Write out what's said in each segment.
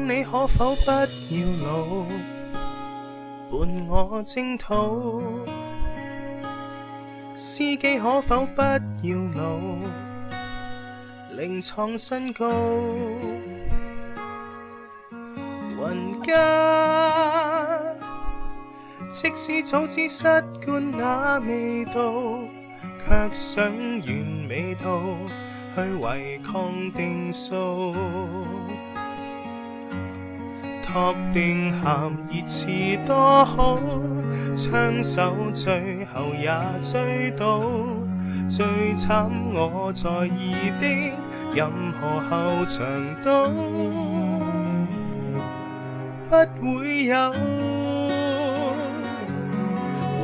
你可否不要老，伴我征討？司機可否不要老，另創新高？雲家即使早知失冠那味道，卻想完美到去違抗定數。確定鹹熱刺多好，槍手最後也追到。最慘我在意的任何後場都不會有。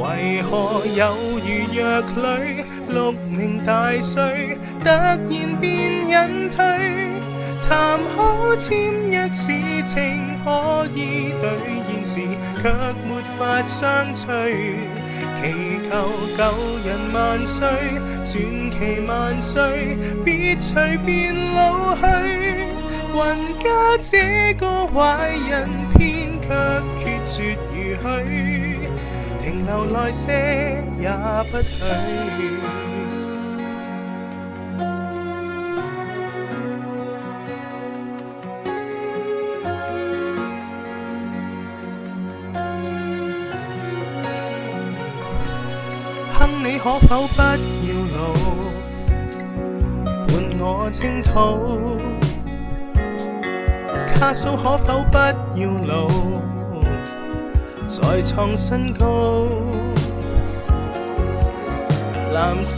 為何有如弱旅6名大帥突然變隱退？談好簽約事情可以兌現時，卻沒法相隨。祈求舊人萬歲，傳奇萬歲，別隨便老去。雲家這個壞人，偏卻決絕如許，停留來些也不許。哼你可否不要老，伴我征討？卡蘇可否不要老，再創新高？藍絲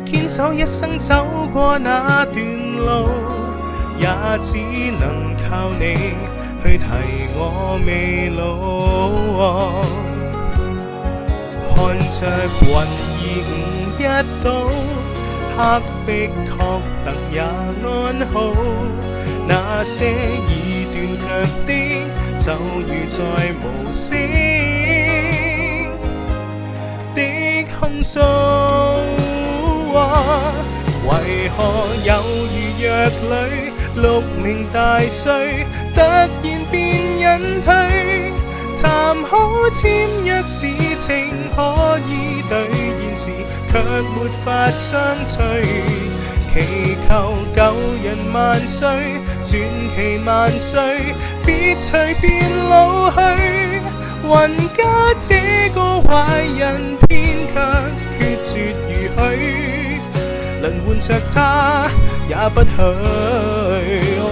堅守一生走過那段路，也只能靠你去提我未老。看着雲兒5一島，黑壁確特也安好。那些已斷腳的，就如再無聲的控訴。為何有如弱旅6名大帥突然變隱退？談好簽約事情可以兌現時，卻沒法相隨。祈求舊人萬歲，傳奇萬歲，別隨便老去。雲家這個壞人，偏卻決絕如許，輪換着他也不許。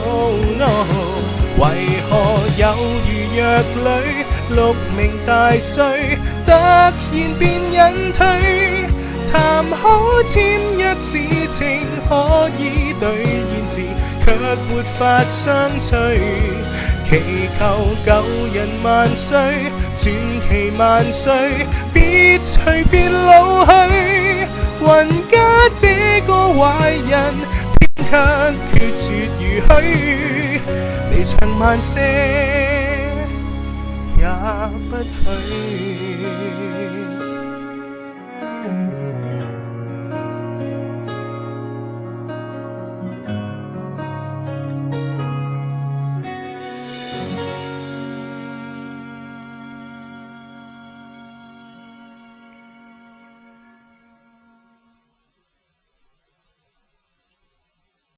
Oh no， 為何有如弱旅6名大帥突然變隱退？談好簽約事情可以兌現時，卻沒法相隨。祈求舊人萬歲，傳奇萬歲，別隨便老去。雲家這個壞人，偏卻決絕如許，離場慢些也不許。